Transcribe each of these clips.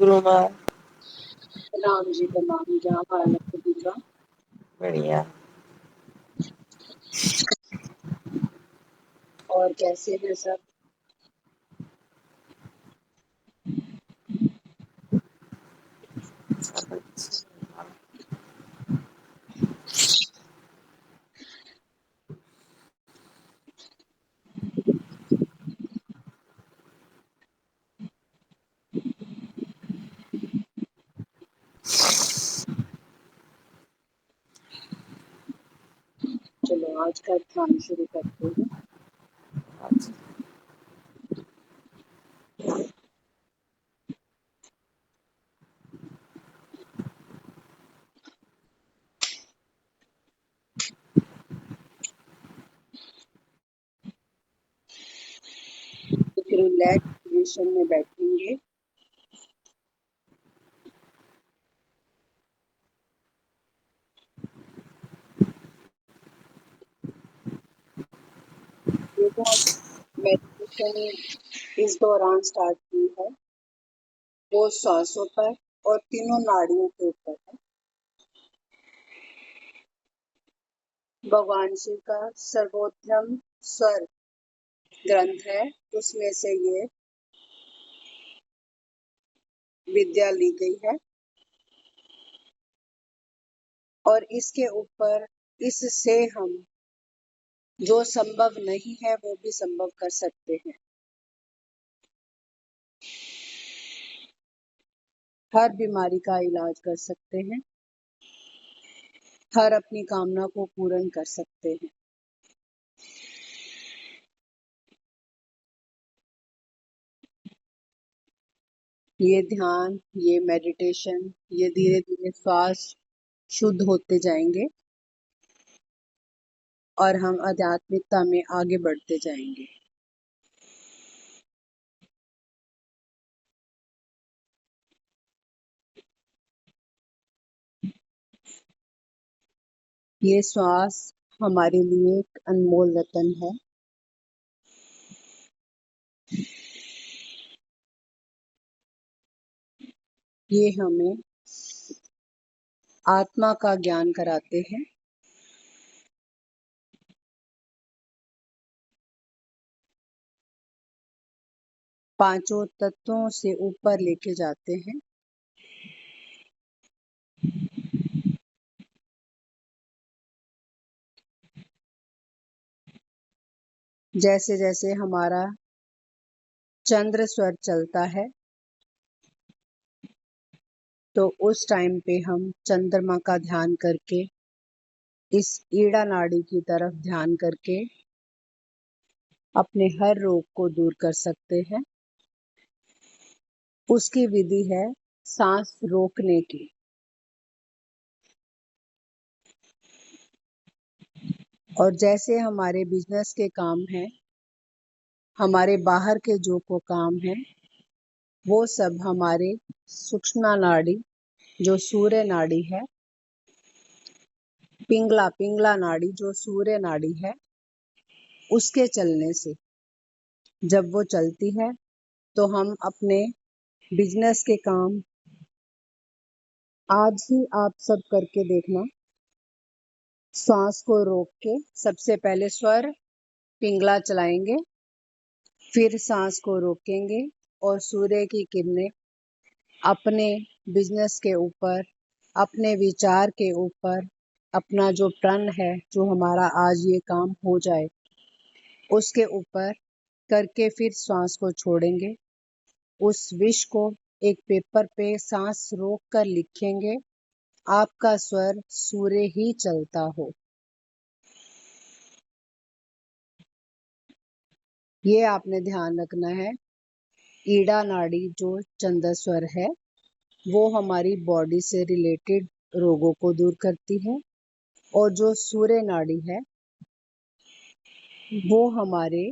गुरु माँ। राम जी प्रणाम। क्या हाल है सभी का? बढ़िया। और कैसे हैं सब? सब अच्छा। चलो आज का ध्यान शुरू करते हैं। अच्छा। एक रिलैक्स पोजीशन में बैठेंगे। ये जो हम मेडिटेशन इस दौरान स्टार्ट की है वो सांसों पर और तीनों नाड़ियों के ऊपर है। भगवान शिव का सर्वोत्तम स्वर ग्रंथ है, उसमें से ये विद्या ली गई है और इसके ऊपर इससे हम जो संभव नहीं है वो भी संभव कर सकते हैं। हर बीमारी का इलाज कर सकते हैं, हर अपनी कामना को पूर्ण कर सकते हैं। ये ध्यान, ये मेडिटेशन, ये धीरे धीरे श्वास शुद्ध होते जाएंगे और हम आध्यात्मिकता में आगे बढ़ते जाएंगे। ये श्वास हमारे लिए एक अनमोल रतन है। ये हमें आत्मा का ज्ञान कराते हैं। पांचों तत्वों से ऊपर लेके जाते हैं। जैसे जैसे हमारा चंद्र स्वर चलता है तो उस टाइम पे हम चंद्रमा का ध्यान करके इस ईड़ा नाड़ी की तरफ ध्यान करके अपने हर रोग को दूर कर सकते हैं। उसकी विधि है सांस रोकने की। और जैसे हमारे बिजनेस के काम हैं, हमारे बाहर के जो को काम है, वो सब हमारे सूक्ष्म नाड़ी जो सूर्य नाड़ी है, पिंगला नाड़ी जो सूर्य नाड़ी है, उसके चलने से जब वो चलती है तो हम अपने बिजनेस के काम आज ही आप सब करके देखना। सांस को रोक के सबसे पहले स्वर पिंगला चलाएंगे, फिर सांस को रोकेंगे और सूर्य की किरणें अपने बिजनेस के ऊपर, अपने विचार के ऊपर, अपना जो प्रण है, जो हमारा आज ये काम हो जाए, उसके ऊपर करके फिर सांस को छोड़ेंगे। उस विश को एक पेपर पे सांस रोक कर लिखेंगे, आपका स्वर सूर्य ही चलता हो। ये आपने ध्यान रखना है। ईड़ा नाड़ी जो चंद्र स्वर है वो हमारी बॉडी से रिलेटेड रोगों को दूर करती है और जो सूर्य नाड़ी है वो हमारे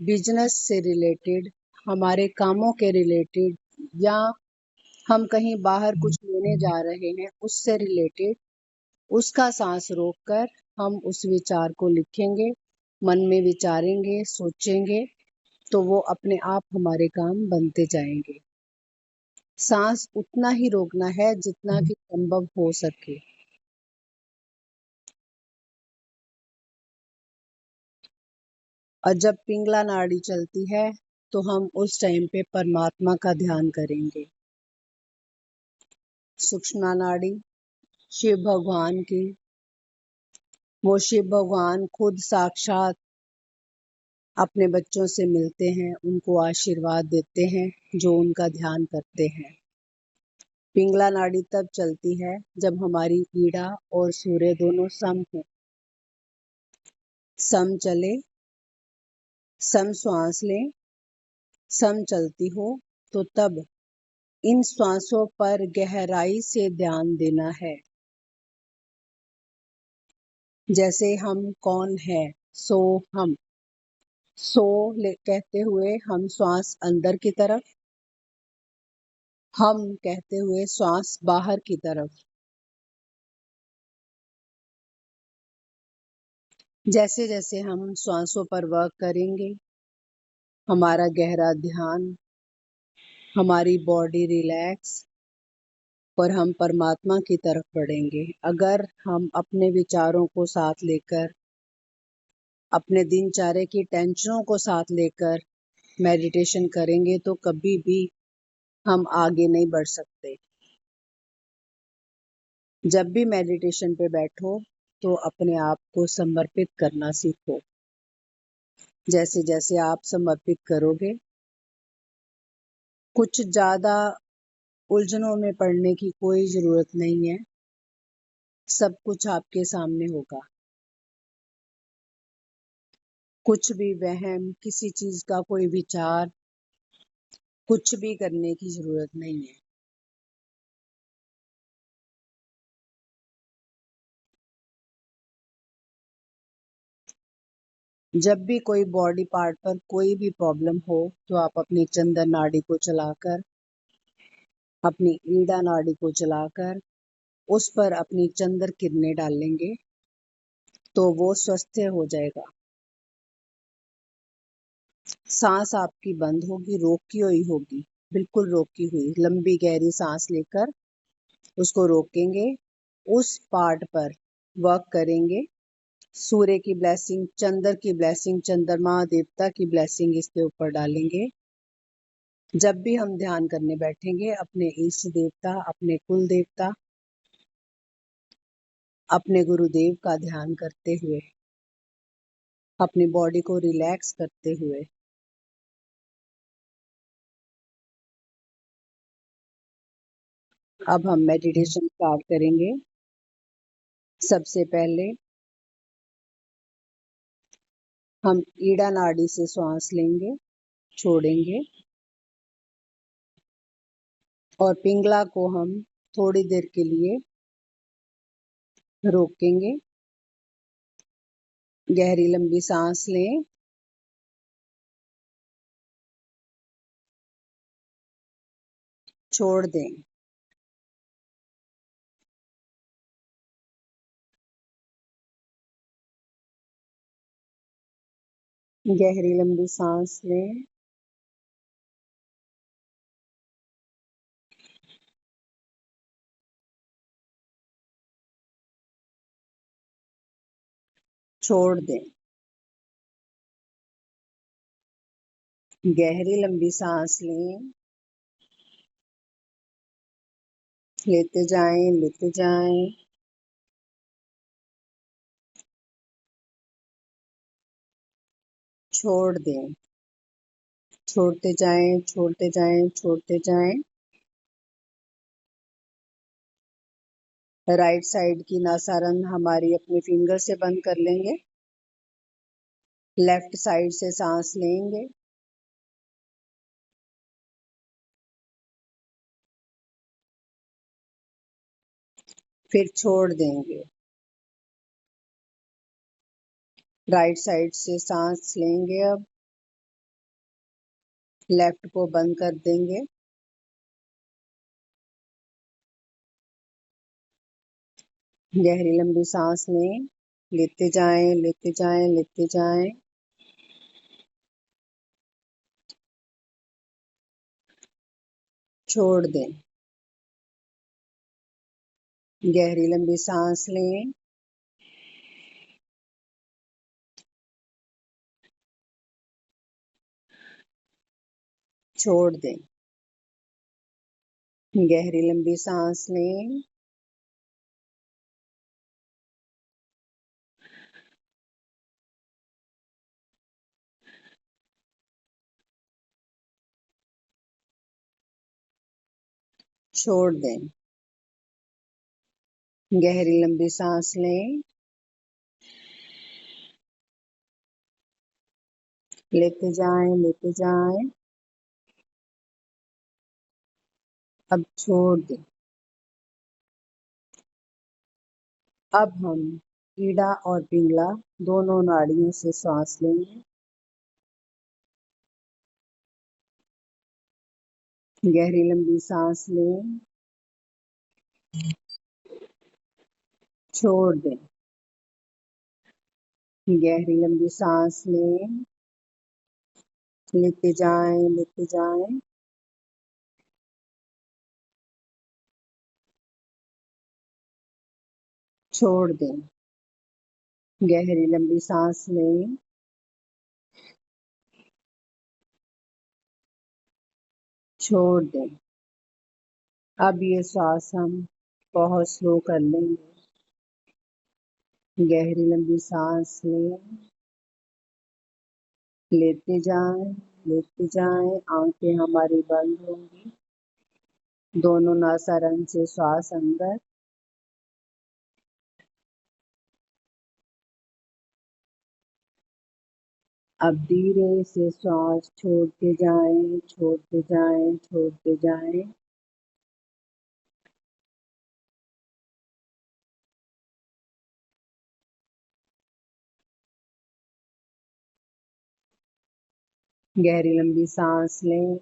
बिजनेस से रिलेटेड, हमारे कामों के रिलेटेड, या हम कहीं बाहर कुछ लेने जा रहे हैं उससे रिलेटेड, उसका सांस रोककर हम उस विचार को लिखेंगे, मन में विचारेंगे, सोचेंगे तो वो अपने आप हमारे काम बनते जाएंगे। सांस उतना ही रोकना है जितना कि संभव हो सके। और जब पिंगला नाड़ी चलती है तो हम उस टाइम पे परमात्मा का ध्यान करेंगे। सूक्ष्म नाड़ी शिव भगवान की, वो शिव भगवान खुद साक्षात अपने बच्चों से मिलते हैं, उनको आशीर्वाद देते हैं जो उनका ध्यान करते हैं। पिंगला नाड़ी तब चलती है जब हमारी ईड़ा और सूर्य दोनों सम हो। सम चले, सम श्वास लें, सम चलती हो तो तब इन श्वासों पर गहराई से ध्यान देना है। जैसे हम कौन है, सो हम, कहते हुए हम श्वास अंदर की तरफ, हम कहते हुए श्वास बाहर की तरफ। जैसे जैसे हम श्वासों पर वर्क करेंगे, हमारा गहरा ध्यान, हमारी बॉडी रिलैक्स और हम परमात्मा की तरफ बढ़ेंगे। अगर हम अपने विचारों को साथ लेकर, अपने दिनचर्या की टेंशनों को साथ लेकर मेडिटेशन करेंगे तो कभी भी हम आगे नहीं बढ़ सकते। जब भी मेडिटेशन पे बैठो तो अपने आप को समर्पित करना सीखो। जैसे जैसे आप समर्पित करोगे, कुछ ज़्यादा उलझनों में पड़ने की कोई ज़रूरत नहीं है। सब कुछ आपके सामने होगा। कुछ भी वहम, किसी चीज़ का कोई विचार, कुछ भी करने की ज़रूरत नहीं है। जब भी कोई बॉडी पार्ट पर कोई भी प्रॉब्लम हो तो आप अपनी चंद्र नाड़ी को चलाकर, अपनी ईड़ा नाड़ी को चलाकर उस पर अपनी चंद्र किरणें डालेंगे तो वो स्वस्थ हो जाएगा। सांस आपकी बंद होगी, रोकी हुई होगी, बिल्कुल रोकी हुई। लंबी गहरी सांस लेकर उसको रोकेंगे, उस पार्ट पर वर्क करेंगे। सूर्य की ब्लेसिंग, चंद्र की ब्लेसिंग, चंद्रमा देवता की ब्लेसिंग इसके ऊपर डालेंगे। जब भी हम ध्यान करने बैठेंगे, अपने इष्ट देवता, अपने कुल देवता, अपने गुरुदेव का ध्यान करते हुए, अपनी बॉडी को रिलैक्स करते हुए अब हम मेडिटेशन स्टार्ट करेंगे। सबसे पहले हम ईड़ा नाड़ी से श्वास लेंगे, छोड़ेंगे और पिंगला को हम थोड़ी देर के लिए रोकेंगे। गहरी लंबी सांस लें, छोड़ दें। गहरी लंबी सांस लें, छोड़ दें। गहरी लंबी सांस लें, लेते जाएं, लेते जाएं। छोड़ दें, छोड़ते जाएं, छोड़ते जाएं, छोड़ते जाएं। राइट साइड की नासारंग हमारी अपने फिंगर से बंद कर लेंगे। लेफ्ट साइड से सांस लेंगे, फिर छोड़ देंगे। राइट साइड से सांस लेंगे, अब लेफ्ट को बंद कर देंगे। गहरी लंबी सांस लें, लेते जाएं, लेते जाएं, लेते जाएं। छोड़ दें। गहरी लंबी सांस लें। छोड़ दें। गहरी लंबी सांस लें। छोड़ दें। गहरी लंबी सांस लें। लेते जाएं, लेते जाएं। अब छोड़ दें। अब हम ईड़ा और पिंगला दोनों नाड़ियों से सांस लेंगे। गहरी लंबी सांस लें। छोड़ दें। गहरी लंबी सांस लें। लेते जाएं, लेते जाएं। छोड़ दें। गहरी लंबी सांस लें। छोड़ दें। अब ये श्वास हम बहुत स्लो कर लेंगे। गहरी लंबी सांस लें। लेते जाएं, लेते जाएं। आंखें हमारी बंद होंगी। दोनों नासारंग से श्वास अंदर। अब धीरे से श्वास छोड़ते जाएं, छोड़ते जाएं, छोड़ते जाएं। गहरी लंबी सांस लें।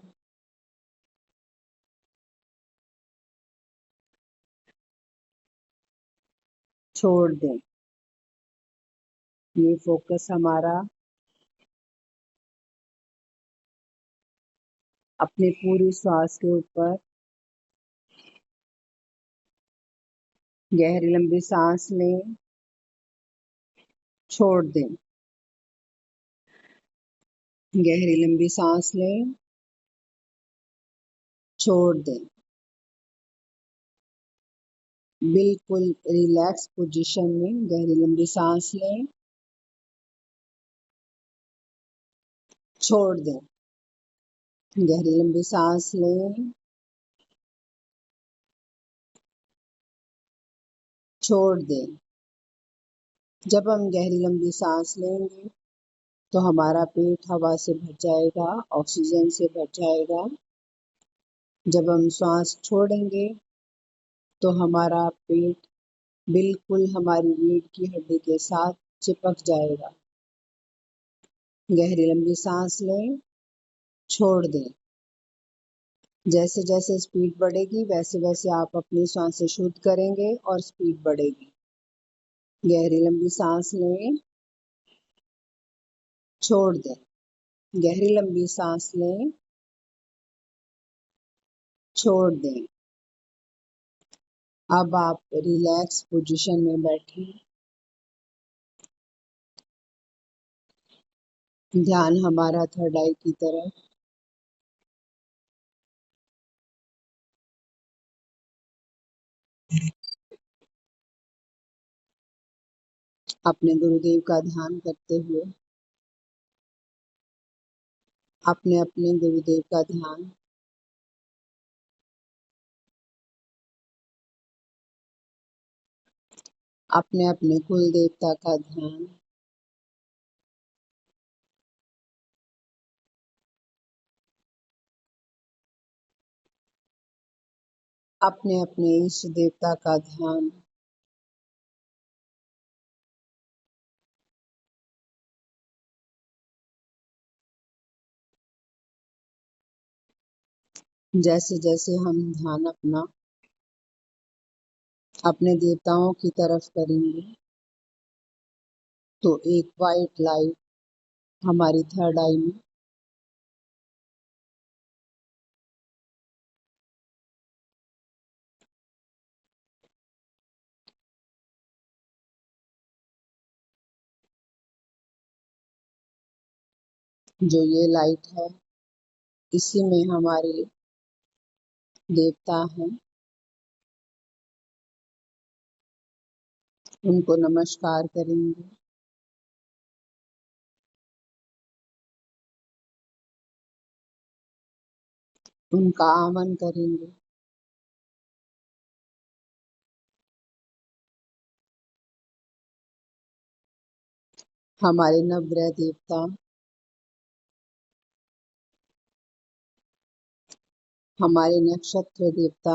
छोड़ दें। ये फोकस हमारा अपने पूरी श्वास के ऊपर। गहरी लंबी सांस लें। छोड़ दें। गहरी लंबी सांस लें। छोड़ दें। बिल्कुल रिलैक्स पोजीशन में गहरी लंबी सांस लें। छोड़ दें। गहरी लंबी सांस लें। छोड़ दें। जब हम गहरी लंबी सांस लेंगे तो हमारा पेट हवा से भर जाएगा, ऑक्सीजन से भर जाएगा। जब हम श्वास छोड़ेंगे तो हमारा पेट बिल्कुल हमारी रीढ़ की हड्डी के साथ चिपक जाएगा। गहरी लंबी सांस लें। छोड़ दें। जैसे जैसे स्पीड बढ़ेगी वैसे वैसे आप अपनी सांसें शुद्ध करेंगे और स्पीड बढ़ेगी। गहरी लंबी सांस लें। छोड़ दें। गहरी लंबी सांस लें। छोड़ दें। अब आप रिलैक्स पोजीशन में बैठें। ध्यान हमारा थर्ड आई की तरफ। अपने गुरुदेव का ध्यान करते हुए अपने अपने गुरुदेव का ध्यान अपने अपने कुल देवता का ध्यान अपने अपने इष्ट देवता का ध्यान जैसे जैसे हम ध्यान अपना अपने देवताओं की तरफ करेंगे तो एक वाइट लाइट हमारी थर्ड आई में जो ये लाइट है, इसी में हमारे देवता हैं। उनको नमस्कार करेंगे। उनका आह्वान करेंगे। हमारे नवग्रह देवता, हमारे नक्षत्र देवता,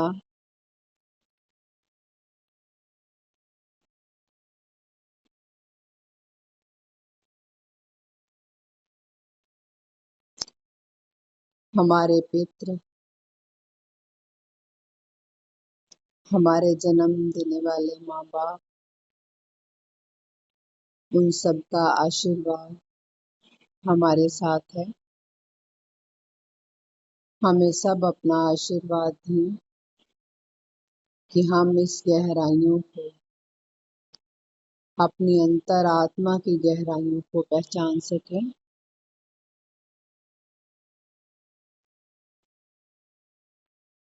हमारे पितृ, हमारे जन्म देने वाले माँ बाप, उन सबका आशीर्वाद हमारे साथ है। हमें सब अपना आशीर्वाद दें कि हम इस गहराइयों को, अपनी अंतरात्मा की गहराइयों को पहचान सकें।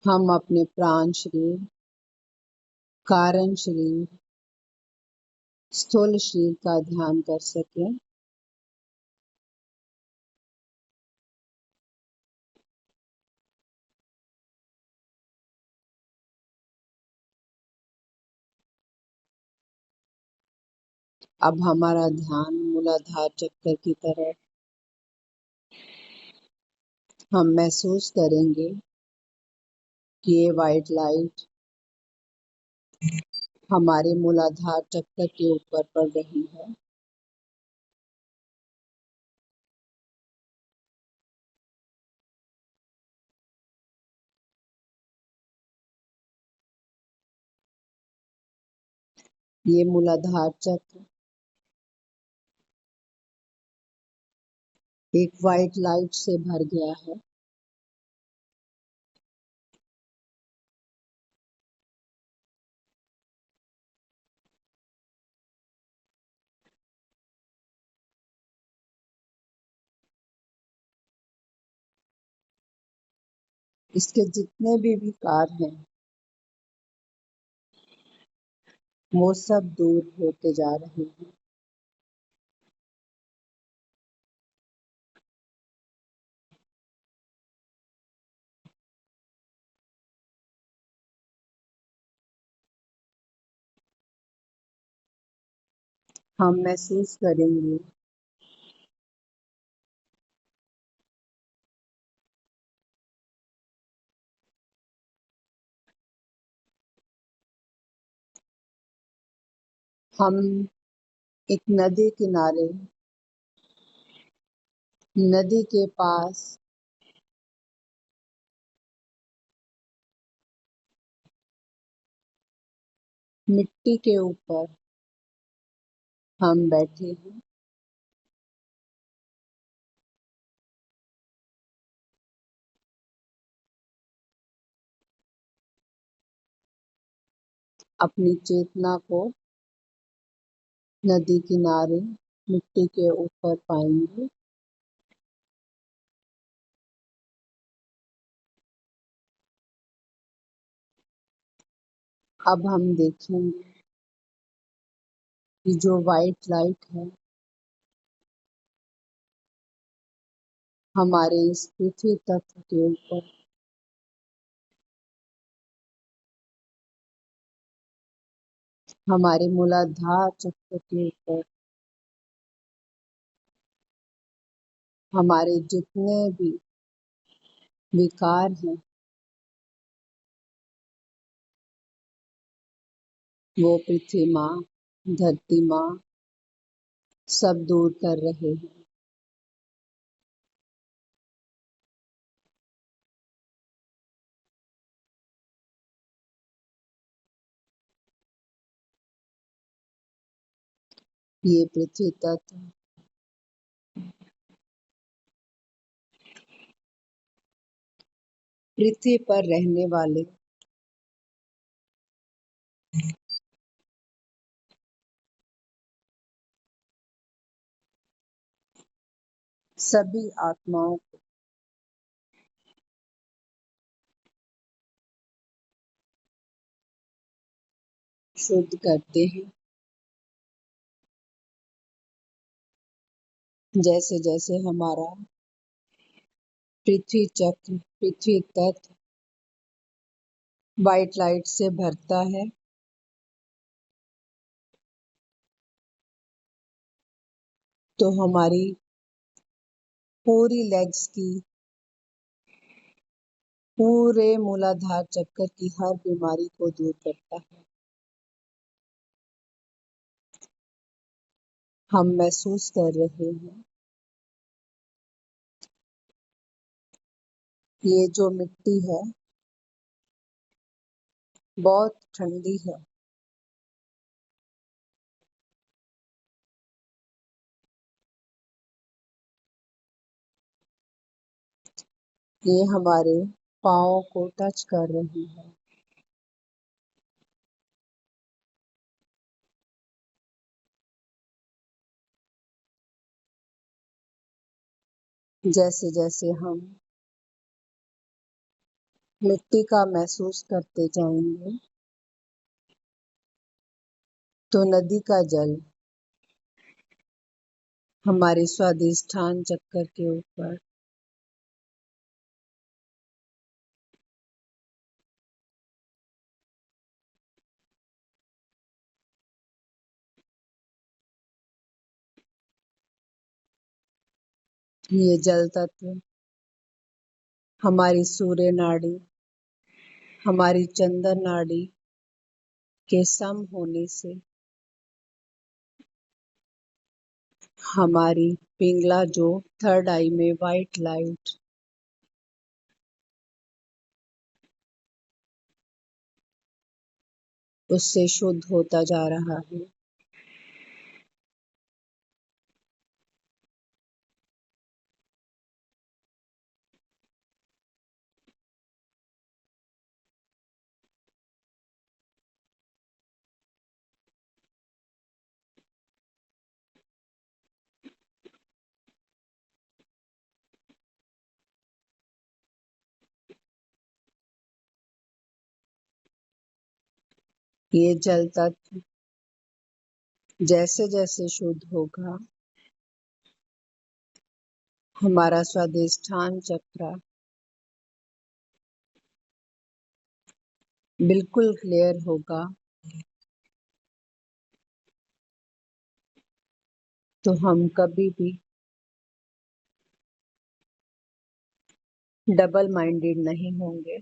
हम अपने प्राण शरीर, कारण शरीर, स्थूल शरीर का ध्यान कर सकें। अब हमारा ध्यान मूलाधार चक्र की तरफ, हम महसूस करेंगे कि ये व्हाइट लाइट हमारे मूलाधार चक्र के ऊपर पड़ रही है। ये मूलाधार चक्र एक व्हाइट लाइट से भर गया है। इसके जितने भी विकार हैं, वो सब दूर होते जा रहे हैं। हम महसूस करेंगे हम एक नदी किनारे, नदी के पास मिट्टी के ऊपर हम बैठे हैं। अपनी चेतना को नदी किनारे मिट्टी के ऊपर पाएंगे। अब हम देखेंगे कि जो व्हाइट लाइट है हमारे इस पृथ्वी तत्व के ऊपर, हमारे मूलाधार चक्र के ऊपर, हमारे जितने भी विकार हैं, वो पृथ्वी माँ, धरती माँ सब दूर कर रहे हैं। ये पृथ्वी तत्व पृथ्वी पर रहने वाले सभी आत्माओं को शुद्ध करते हैं। जैसे जैसे हमारा पृथ्वी चक्र, पृथ्वी तत्व व्हाइट लाइट से भरता है, तो हमारी पूरी लेग्स की, पूरे मूलाधार चक्कर की हर बीमारी को दूर करता है। हम महसूस कर रहे हैं, ये जो मिट्टी है बहुत ठंडी है। ये हमारे पाँव को टच कर रही है। जैसे जैसे हम मिट्टी का महसूस करते जाएंगे, तो नदी का जल हमारे स्वादिष्ठान चक्कर के ऊपर ये जल तत्व हमारी सूर्य नाड़ी, हमारी चंद्र नाड़ी के सम होने से हमारी पिंगला, जो थर्ड आई में व्हाइट लाइट, उससे शुद्ध होता जा रहा है। ये जल तत्व जैसे जैसे शुद्ध होगा, हमारा स्वादिष्ठान चक्र बिल्कुल क्लियर होगा, तो हम कभी भी डबल माइंडेड नहीं होंगे।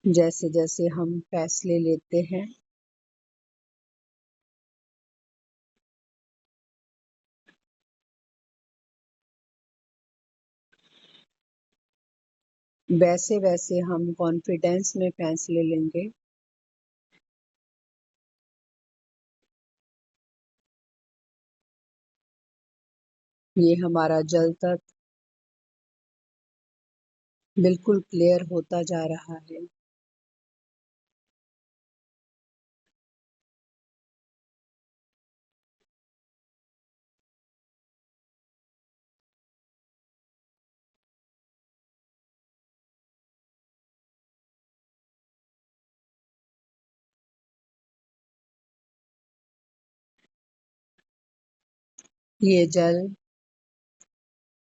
जैसे जैसे हम फैसले लेते हैं, वैसे वैसे हम कॉन्फिडेंस में फैसले लेंगे। ये हमारा जल तत्व बिल्कुल क्लियर होता जा रहा है। ये जल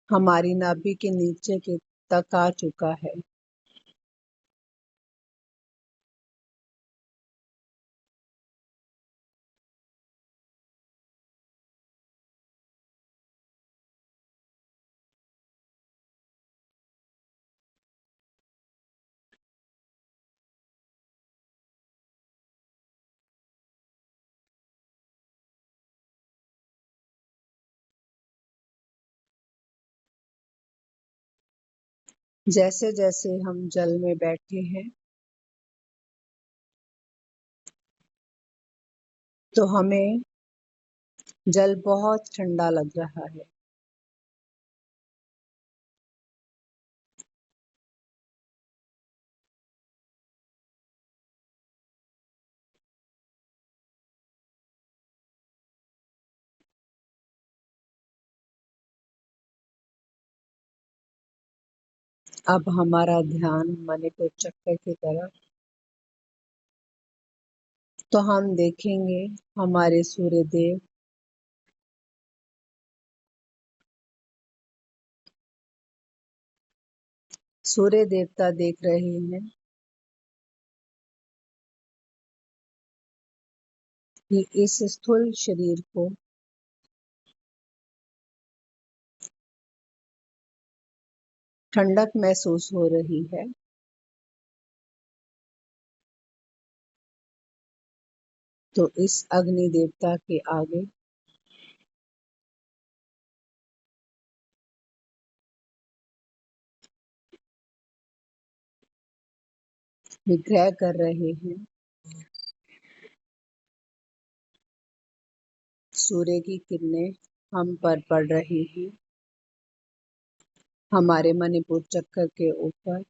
हमारी नाभि के नीचे के तक आ चुका है। जैसे जैसे हम जल में बैठे हैं, तो हमें जल बहुत ठंडा लग रहा है। अब हमारा ध्यान मणिपुर चक्र की तरफ, तो हम देखेंगे हमारे सूर्य देव सूर्य देवता देख रहे हैं कि इस स्थूल शरीर को ठंडक महसूस हो रही है। तो इस अग्नि देवता के आगे विग्रह कर रहे हैं। सूर्य की किरणें हम पर पड़ रही हैं, हमारे मणिपुर चक्र के ऊपर।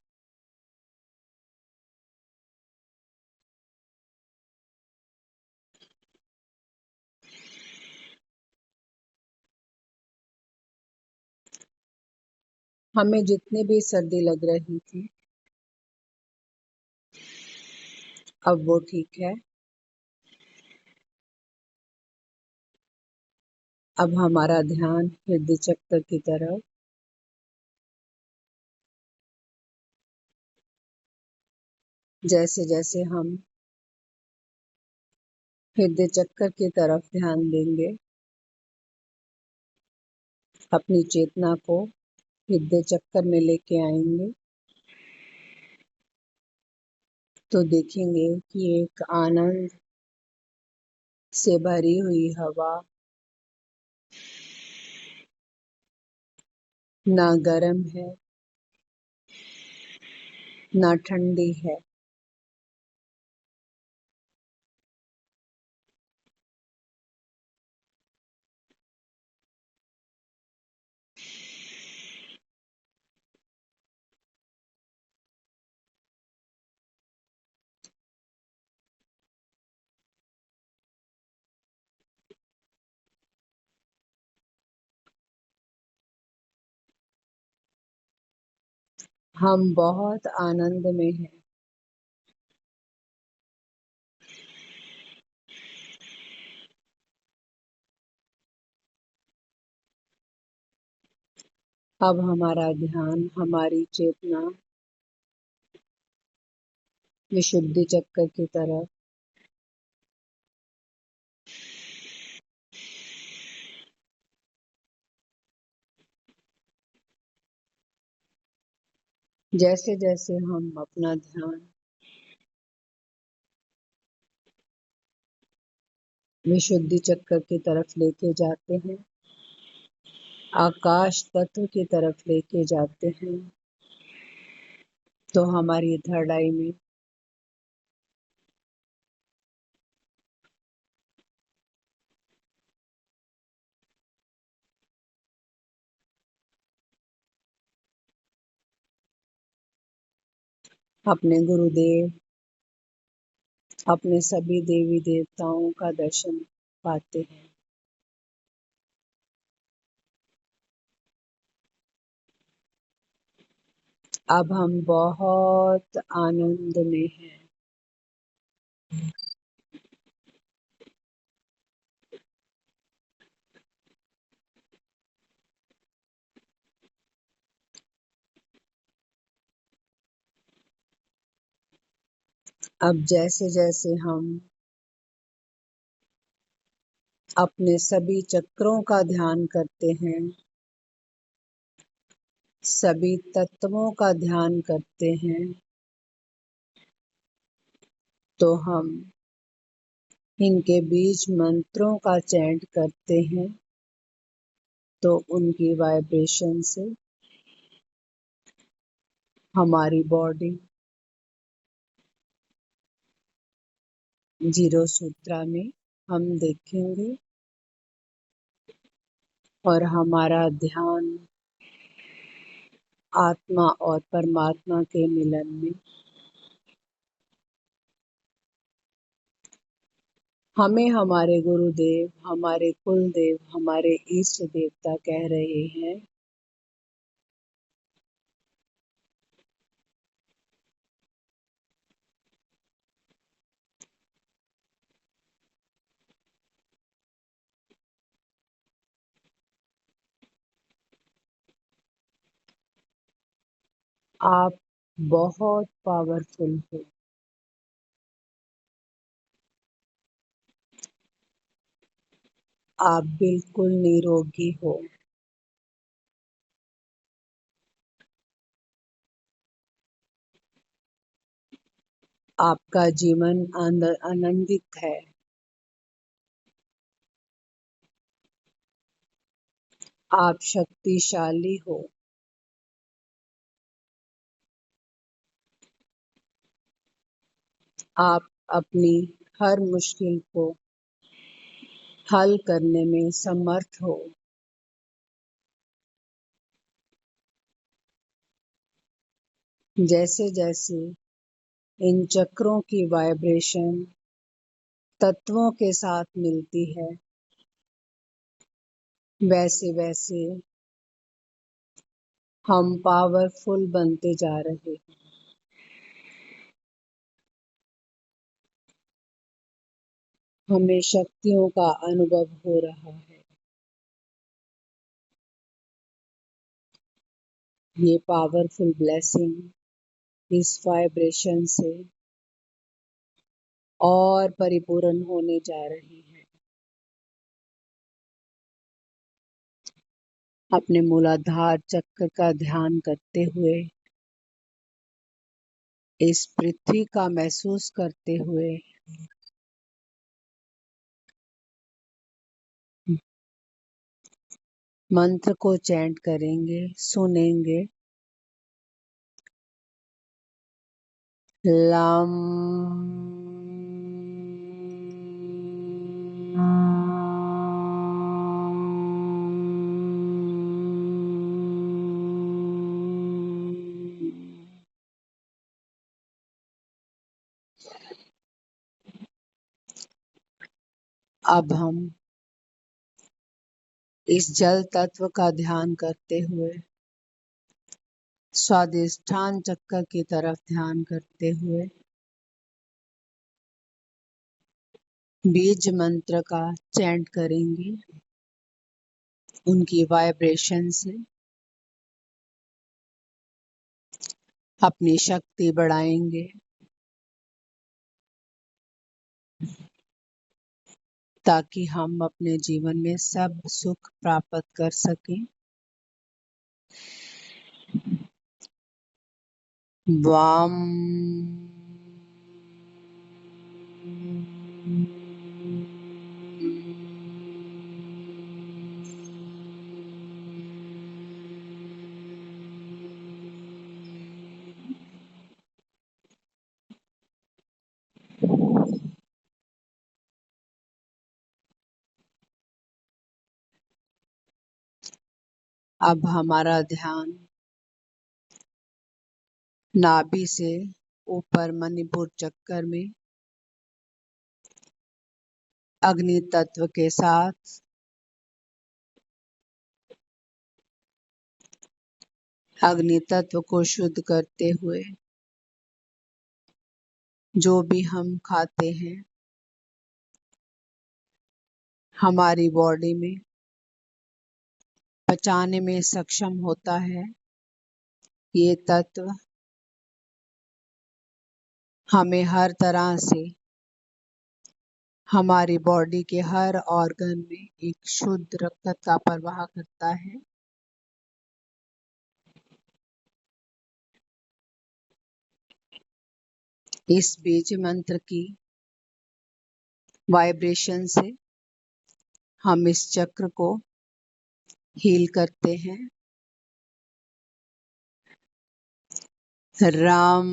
हमें जितनी भी सर्दी लग रही थी, अब वो ठीक है। अब हमारा ध्यान हृदय चक्र की तरफ, जैसे जैसे हम हृदय चक्र की तरफ ध्यान देंगे, अपनी चेतना को हृदय चक्र में लेके आएंगे, तो देखेंगे कि एक आनंद से भरी हुई हवा, ना गर्म है ना ठंडी है, हम बहुत आनंद में हैं। अब हमारा ध्यान, हमारी चेतना विशुद्धि चक्र की तरफ, जैसे जैसे हम अपना ध्यान विशुद्धि चक्र की तरफ लेके जाते हैं, आकाश तत्व की तरफ लेके जाते हैं, तो हमारी थर्ड आई में अपने गुरुदेव, अपने सभी देवी देवताओं का दर्शन पाते हैं। अब हम बहुत आनंद में हैं। अब जैसे जैसे हम अपने सभी चक्रों का ध्यान करते हैं, सभी तत्वों का ध्यान करते हैं, तो हम इनके बीच मंत्रों का चैंट करते हैं, तो उनकी वाइब्रेशन से हमारी बॉडी जीरो सूत्रा में हम देखेंगे और हमारा ध्यान आत्मा और परमात्मा के मिलन में। हमें हमारे गुरुदेव, हमारे कुल देव, हमारे इष्ट देवता कह रहे हैं आप बहुत पावरफुल हो। आप बिल्कुल निरोगी हो। आपका जीवन आनंदित है। आप शक्तिशाली हो। आप अपनी हर मुश्किल को हल करने में समर्थ हो। जैसे जैसे इन चक्रों की वाइब्रेशन तत्वों के साथ मिलती है, वैसे वैसे हम पावरफुल बनते जा रहे हैं। हमें शक्तियों का अनुभव हो रहा है। ये पावरफुल ब्लेसिंग इस वाइब्रेशन से और परिपूर्ण होने जा रही है। अपने मूलाधार चक्र का ध्यान करते हुए, इस पृथ्वी का महसूस करते हुए मंत्र को चैंट करेंगे, सुनेंगे। लम अब हम इस जल तत्व का ध्यान करते हुए स्वादिष्ठान चक्र की तरफ ध्यान करते हुए बीज मंत्र का चैंट करेंगे। उनकी वाइब्रेशन से अपनी शक्ति बढ़ाएंगे, ताकि हम अपने जीवन में सब सुख प्राप्त कर सकें। वाम अब हमारा ध्यान नाभि से ऊपर मणिपुर चक्कर में अग्नि तत्व के साथ अग्नि तत्व को शुद्ध करते हुए जो भी हम खाते हैं हमारी बॉडी में पचाने में सक्षम होता है। ये तत्व हमें हर तरह से हमारी बॉडी के हर ऑर्गन में एक शुद्ध रक्त का प्रवाह करता है। इस बीज मंत्र की वाइब्रेशन से हम इस चक्र को हील करते हैं। राम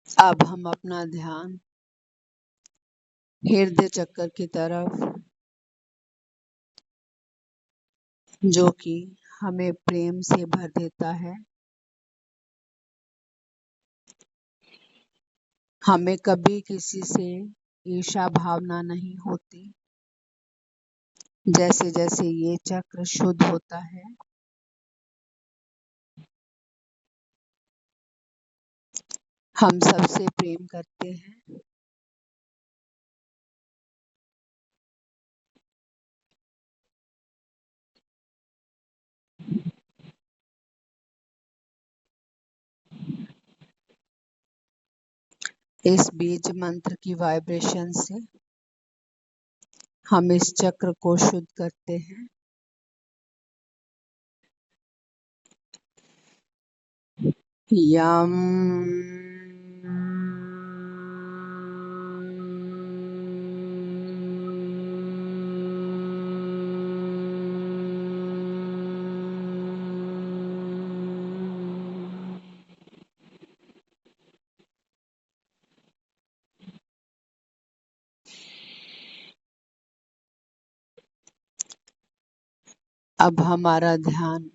अब हम अपना ध्यान हृदय चक्र की तरफ, जो कि हमें प्रेम से भर देता है। हमें कभी किसी से ईर्ष्या भावना नहीं होती। जैसे जैसे ये चक्र शुद्ध होता है, हम सबसे प्रेम करते हैं। इस बीज मंत्र की वाइब्रेशन से हम इस चक्र को शुद्ध करते हैं। यम अब हमारा ध्यान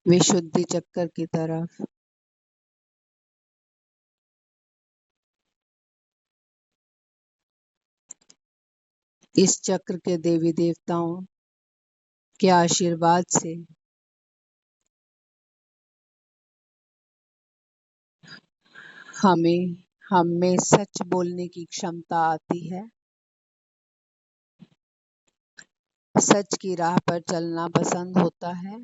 विशुद्धि चक्र की तरफ। इस चक्र के देवी देवताओं के आशीर्वाद से हमें सच बोलने की क्षमता आती है। सच की राह पर चलना पसंद होता है।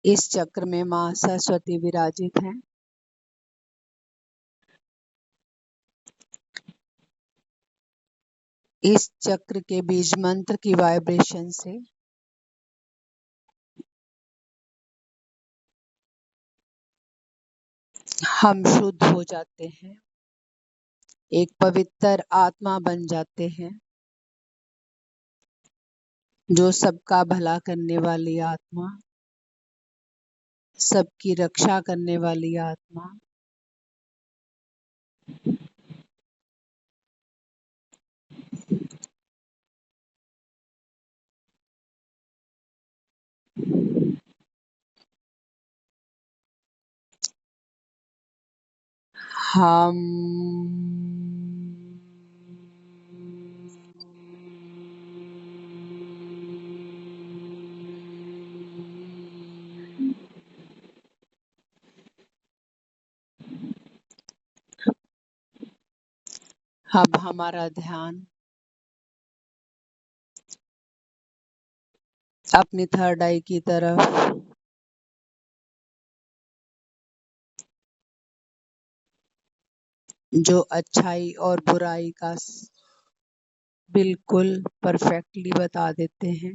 इस चक्र में माँ सरस्वती विराजित हैं। इस चक्र के बीज मंत्र की वाइब्रेशन से हम शुद्ध हो जाते हैं, एक पवित्र आत्मा बन जाते हैं, जो सबका भला करने वाली आत्मा, सबकी रक्षा करने वाली आत्मा। हम अब हमारा ध्यान अपनी थर्ड आई की तरफ। जो अच्छाई और बुराई का बिल्कुल परफेक्टली बता देते हैं,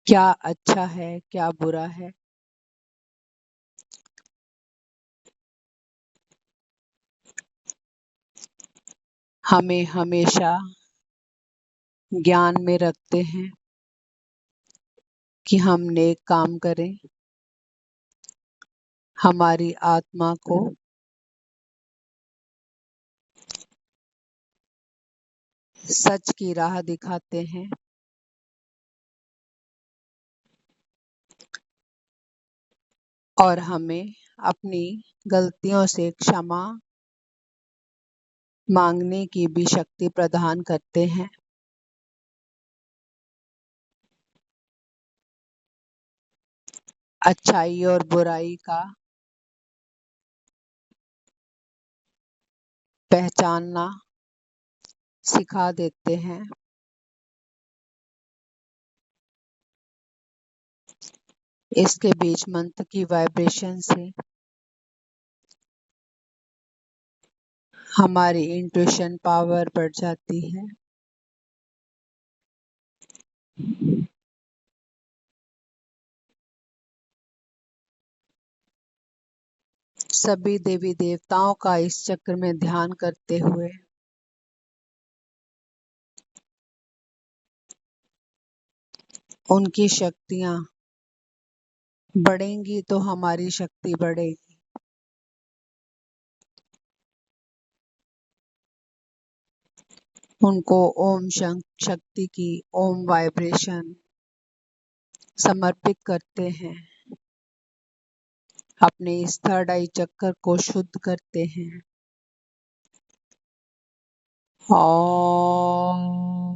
क्या अच्छा है क्या बुरा है। हमें हमेशा ज्ञान में रखते हैं कि हम नेक काम करें, हमारी आत्मा को सच की राह दिखाते हैं। और हमें अपनी गलतियों से क्षमा मांगने की भी शक्ति प्रदान करते हैं। अच्छाई और बुराई का पहचानना सिखा देते हैं। इसके बीज मंत्र की वाइब्रेशन से हमारी इंट्यूशन पावर बढ़ जाती है। सभी देवी देवताओं का इस चक्र में ध्यान करते हुए उनकी शक्तियाँ बढ़ेंगी तो हमारी शक्ति बढ़ेगी। उनको ओम शक्ति की ओम वाइब्रेशन समर्पित करते हैं। अपने इस थर्ड आई चक्र को शुद्ध करते हैं। ओम।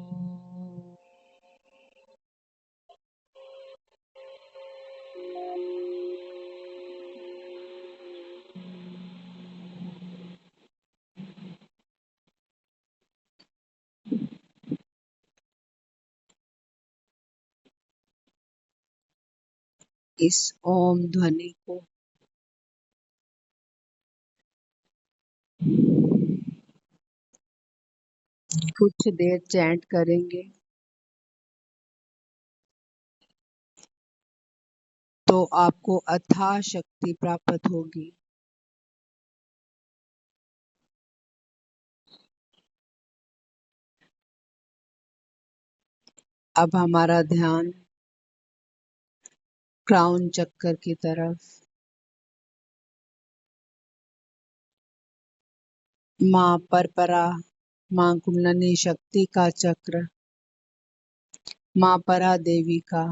इस ओम ध्वनि को कुछ देर चैंट करेंगे तो आपको अथाह शक्ति प्राप्त होगी। अब हमारा ध्यान क्राउन चक्र की तरफ, माँ परपरा, माँ कुंडलिनी शक्ति का चक्र, माँ परा देवी का,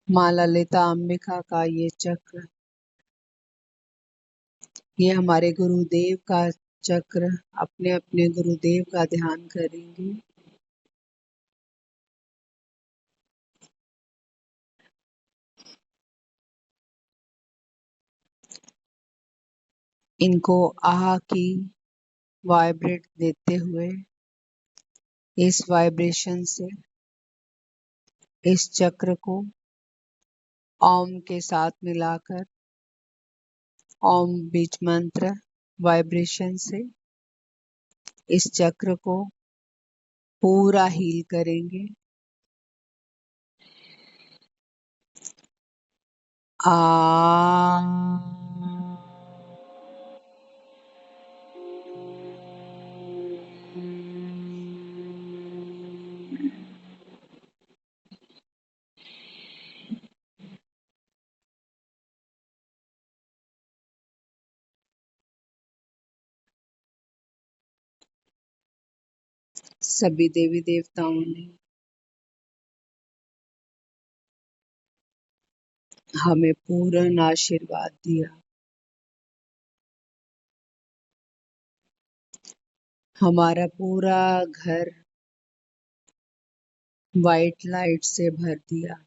माँ ललिता अंबिका का ये चक्र, ये हमारे गुरुदेव का चक्र। अपने अपने गुरुदेव का ध्यान करेंगे। इनको आह की वाइब्रेट देते हुए इस वाइब्रेशन से इस चक्र को ओम के साथ मिलाकर ओम बीज मंत्र वाइब्रेशन से इस चक्र को पूरा हील करेंगे। आ सभी देवी देवताओं ने हमें पूर्ण आशीर्वाद दिया। हमारा पूरा घर वाइट लाइट से भर दिया।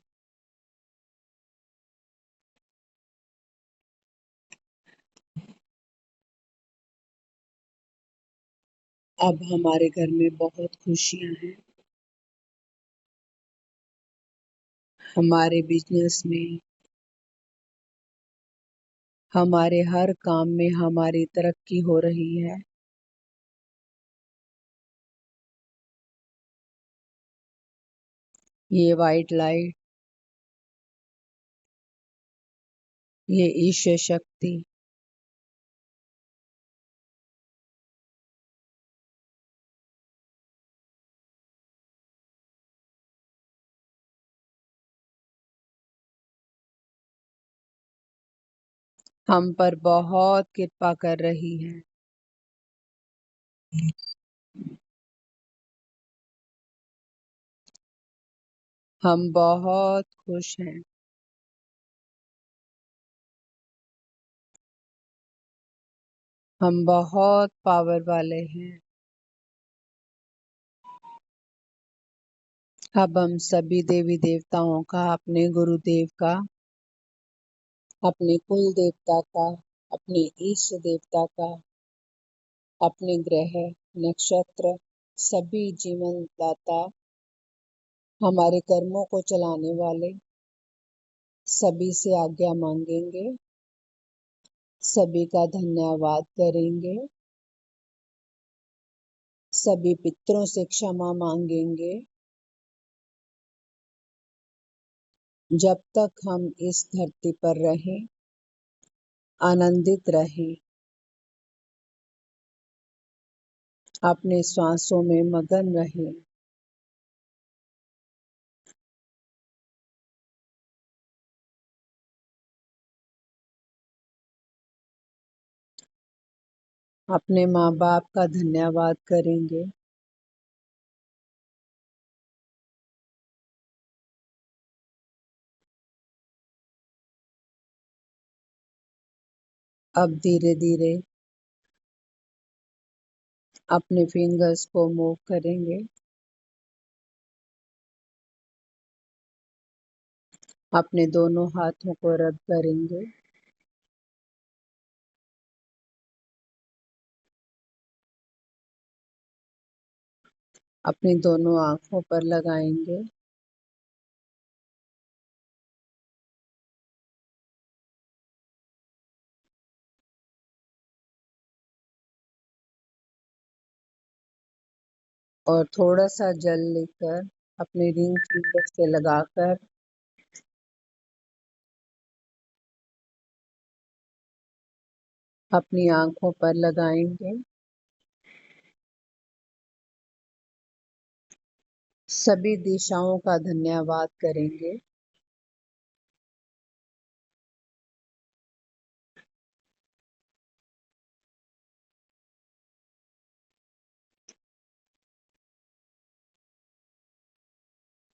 अब हमारे घर में बहुत खुशियां हैं। हमारे बिजनेस में, हमारे हर काम में हमारी तरक्की हो रही है। ये वाइट लाइट, ये ईश्वर शक्ति हम पर बहुत कृपा कर रही है। हम बहुत खुश हैं। हम बहुत पावर वाले हैं। अब हम सभी देवी देवताओं का, अपने गुरुदेव का, अपने कुल देवता का, अपने इष्ट देवता का, अपने ग्रह, नक्षत्र, सभी जीवन दाता, हमारे कर्मों को चलाने वाले सभी से आज्ञा मांगेंगे, सभी का धन्यवाद करेंगे, सभी पितरों से क्षमा मांगेंगे। जब तक हम इस धरती पर रहें, आनंदित रहें, अपने श्वासों में मगन रहें। अपने माँ बाप का धन्यवाद करेंगे। अब धीरे धीरे अपने फिंगर्स को मूव करेंगे। अपने दोनों हाथों को रब करेंगे। अपनी दोनों आंखों पर लगाएंगे। और थोड़ा सा जल लेकर अपने रिंग फिंगर से लगाकर अपनी आंखों पर लगाएंगे। सभी दिशाओं का धन्यवाद करेंगे।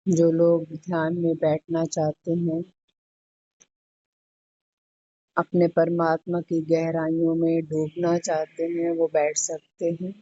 जो लोग ध्यान में बैठना चाहते हैं, अपने परमात्मा की गहराइयों में डूबना चाहते हैं, वो बैठ सकते हैं।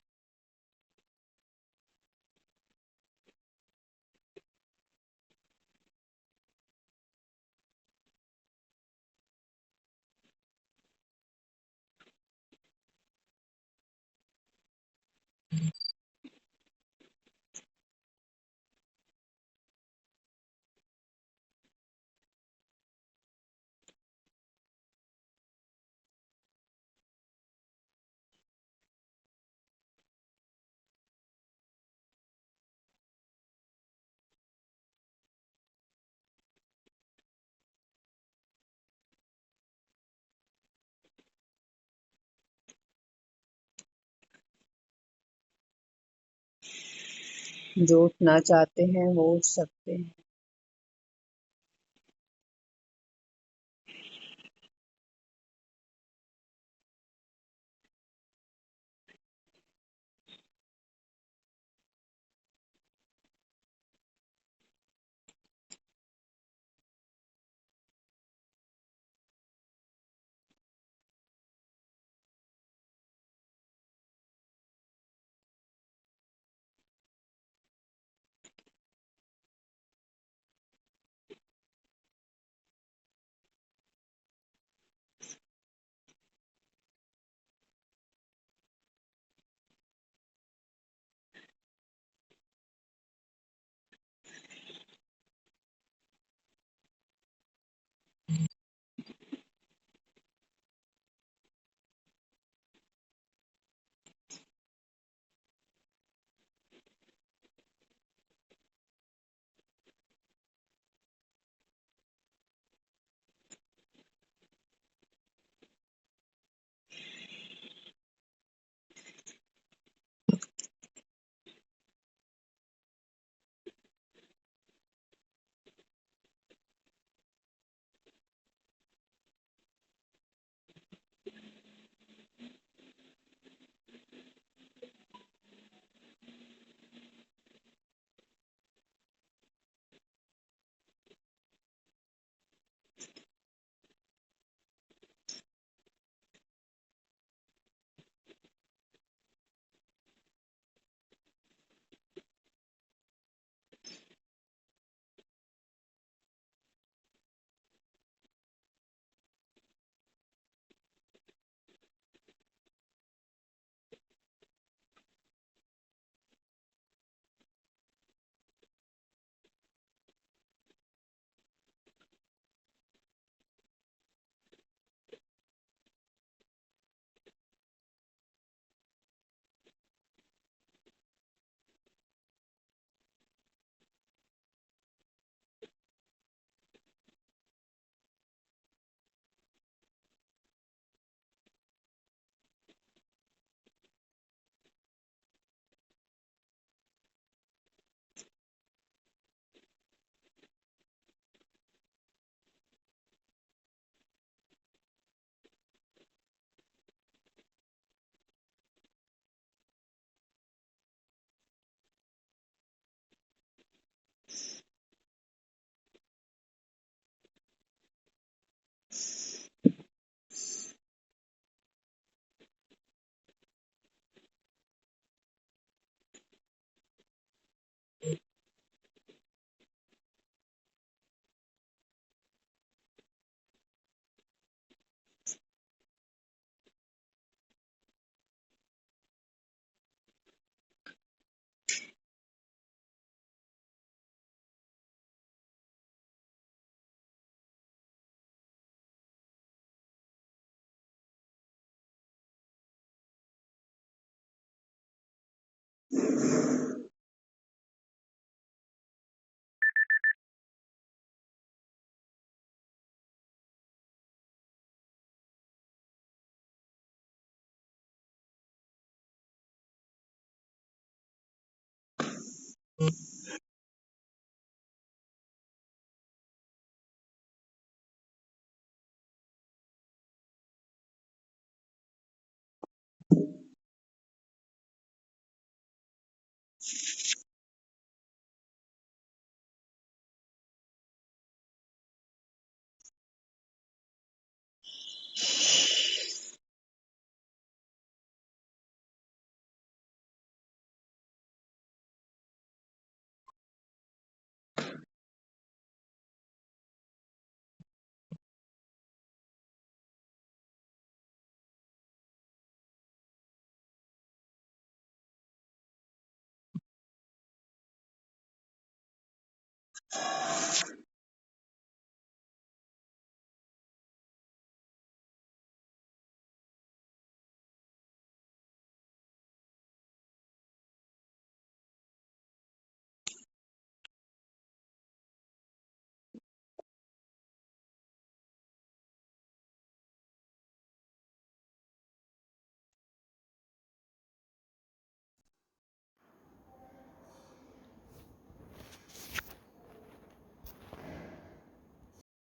जो उठना चाहते हैं वो उठ सकते हैं।